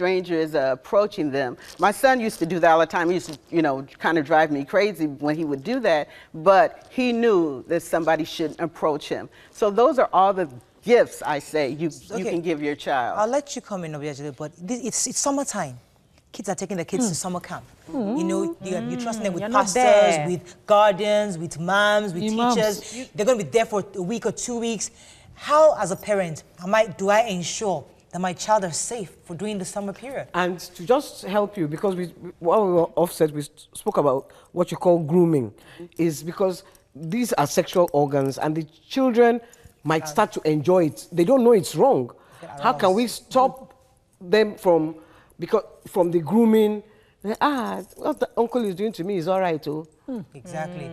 stranger is approaching them. My son used to do that all the time. He used to, you know, kind of drive me crazy when he would do that, but he knew that somebody shouldn't approach him. So those are all the gifts, I say, you can give your child. I'll let you come in, Obiajile, but it's summertime. Kids are taking their kids to summer camp. You know, you're trusting them with pastors, with guardians, with moms, with teachers. They're going to be there for a week or 2 weeks. How, as a parent, do I ensure that my child is safe for during the summer period? And to just help you, because while we were offset, we spoke about what you call grooming, is because these are sexual organs and the children might start to enjoy it. They don't know it's wrong. How can we stop them from the grooming? What the uncle is doing to me is all right, too. Exactly.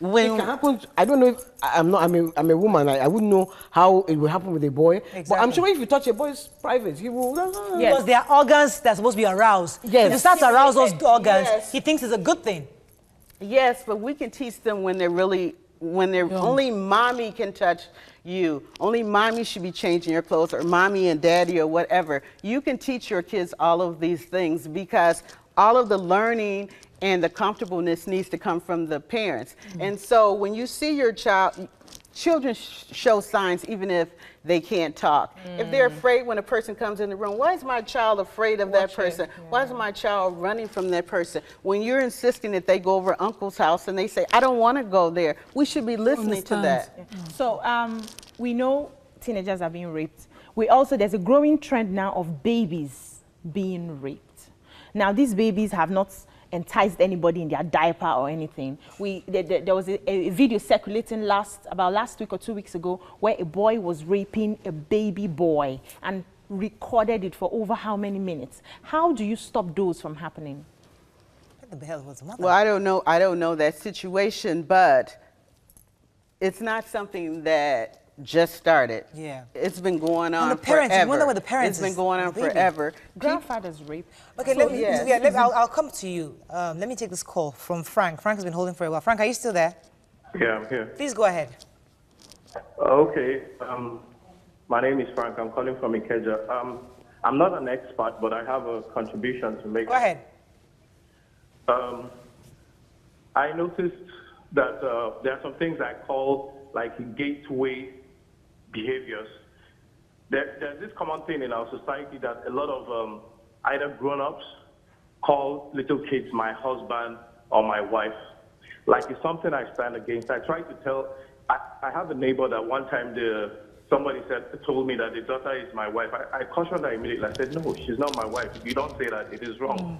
When it can happen, I don't know if I'm a woman. I wouldn't know how it will happen with a boy. Exactly. But I'm sure if you touch a boy's private, he will. Yes. Because there are organs that are supposed to be aroused. Yes. If you start to arouse those organs, he thinks it's a good thing. Yes, but we can teach them when only mommy can touch you. Only mommy should be changing your clothes, or mommy and daddy, or whatever. You can teach your kids all of these things because all of the learning and the comfortableness needs to come from the parents. And so when you see your children show signs even if they can't talk. If they're afraid when a person comes in the room, why is my child afraid of that person? Why is my child running from that person? When you're insisting that they go over uncle's house and they say, I don't want to go there, we should be listening to that. So we know teenagers are being raped. There's a growing trend now of babies being raped. Now these babies have not enticed anybody in their diaper or anything. There was a video circulating about last week or 2 weeks ago where a boy was raping a baby boy and recorded it for over how many minutes? How do you stop those from happening? What the hell was the mother? Well, I don't know that situation, but it's not something that just started. Yeah. It's been going on and the parents, forever. You wonder what the parents It's been going on forever. Grandfather's rape. Okay, I'll come to you. Let me take this call from Frank. Frank has been holding for a while. Frank, are you still there? Yeah, I'm here. Please go ahead. Okay. My name is Frank. I'm calling from Ikeja. I'm not an expert, but I have a contribution to make. Go ahead. I noticed that there are some things I call like gateway behaviors. There's this common thing in our society that a lot of either grown-ups call little kids my husband or my wife. Like it's something I stand against. I try to tell, I have a neighbor that one time somebody told me that the daughter is my wife. I cautioned her immediately. I said, no, she's not my wife. If you don't say that, it is wrong.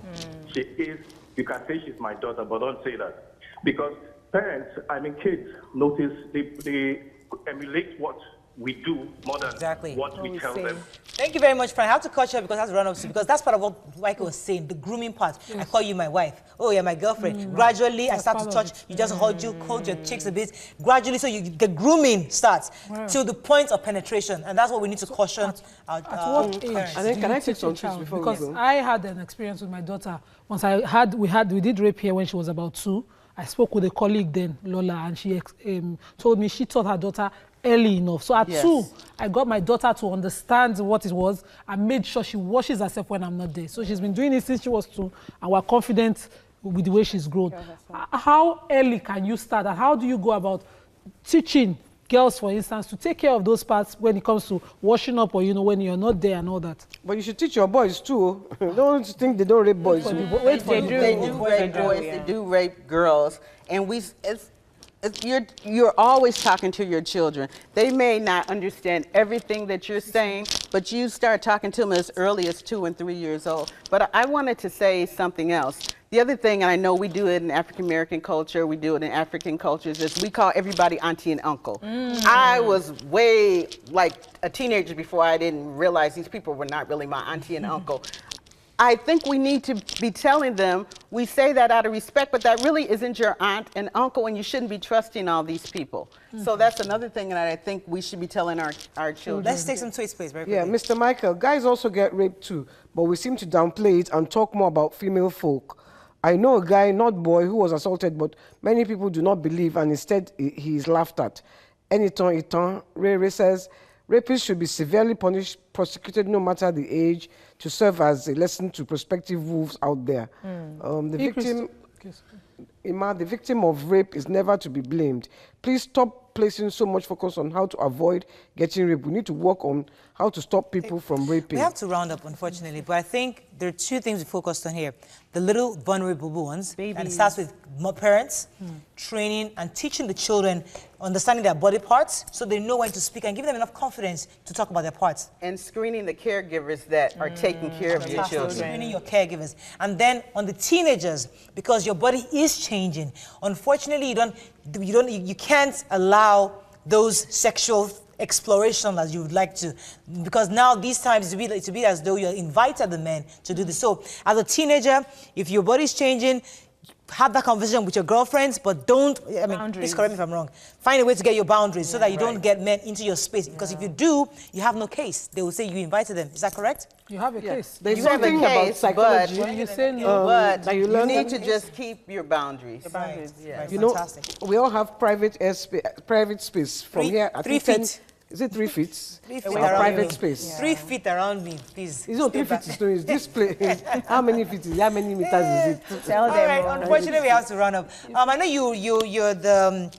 She is, you can say she's my daughter, but don't say that. Because parents, kids notice, they emulate what we do more than what we tell them. Thank you very much, Frank. I have to cut you off because I have to run up to, because that's part of what Mike was saying, the grooming part. I call you my wife. Oh, yeah, my girlfriend. Gradually, I start to touch. You just hold your cheeks a bit. Gradually, so the grooming starts to the point of penetration, and that's what we need to caution our parents. And then can I take some tips before we go? Because I had an experience with my daughter. Once we did rape here when she was about 2. I spoke with a colleague then, Lola, and she told me she taught her daughter early enough. So at 2, I got my daughter to understand what it was and made sure she washes herself when I'm not there. So she's been doing it since she was 2, and we're confident with the way she's grown. How early can you start, and how do you go about teaching girls, for instance, to take care of those parts when it comes to washing up, or when you're not there and all that? But you should teach your boys too. Don't think they don't rape boys. They do rape boys. They do rape girls, and you're always talking to your children. They may not understand everything that you're saying, but you start talking to them as early as 2 and 3 years old. But I wanted to say something else. The other thing, and I know we do it in African American culture, we do it in African cultures, is we call everybody auntie and uncle. I was way like a teenager before I didn't realize these people were not really my auntie and uncle. I think we need to be telling them, we say that out of respect, but that really isn't your aunt and uncle, and you shouldn't be trusting all these people. So that's another thing that I think we should be telling our children. Let's take some tweets, please, very quickly. Yeah, Mr. Michael, guys also get raped too, but we seem to downplay it and talk more about female folk. I know a guy, not boy, who was assaulted, but many people do not believe, and instead he is laughed at. Anytime, Ray says, Rapists should be severely punished, prosecuted no matter the age, to serve as a lesson to prospective wolves out there. The victim... Ima, the victim of rape is never to be blamed. Please stop placing so much focus on how to avoid getting raped. We need to work on how to stop people from raping. We have to round up, unfortunately, but I think there are two things we focused on here. The little vulnerable ones, and it starts with parents, training and teaching the children, understanding their body parts so they know when to speak and giving them enough confidence to talk about their parts. And screening the caregivers that are taking care of your children. Screening your caregivers. And then on the teenagers, because your body is changing, unfortunately, you can't allow those sexual exploration as you would like to, because now these times it's to be as though you're invited the men to do this. So as a teenager, if your body's changing, have that conversation with your girlfriends, but don't, I mean, please correct me if I'm wrong. Find a way to get your boundaries so that you don't get men into your space, because if you do, you have no case. They will say you invited them. Is that correct? You have a case. There's something about psychology. When you say no, But that you learn need to just keep your boundaries. Right. You know, Fantastic. we all have private space from here. I 3 think 10 feet. Is it 3 feet? 3 feet Our around private me. space. 3 feet around me, please. It's not 3 feet. It's this place. How many feet is? How many meters is it? Tell All them. right, unfortunately, we have to run up. I know you're the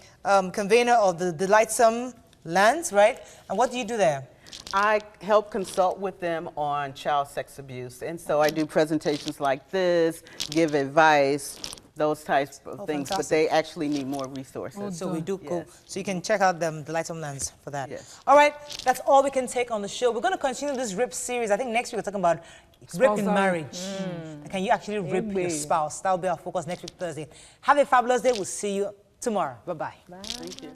convener of the Delightsomelands, right? And what do you do there? I help consult with them on child sex abuse. And so I do presentations like this, give advice, those types of things. Fantastic. But they actually need more resources. So we do go. Yes. So you can check out the Delightsomelands for that. Yes. All right, that's all we can take on the show. We're going to continue this rape series. I think next week we're talking about rape in marriage. Can you actually rape your spouse? That'll be our focus next week, Thursday. Have a fabulous day. We'll see you tomorrow. Bye-bye. Thank you.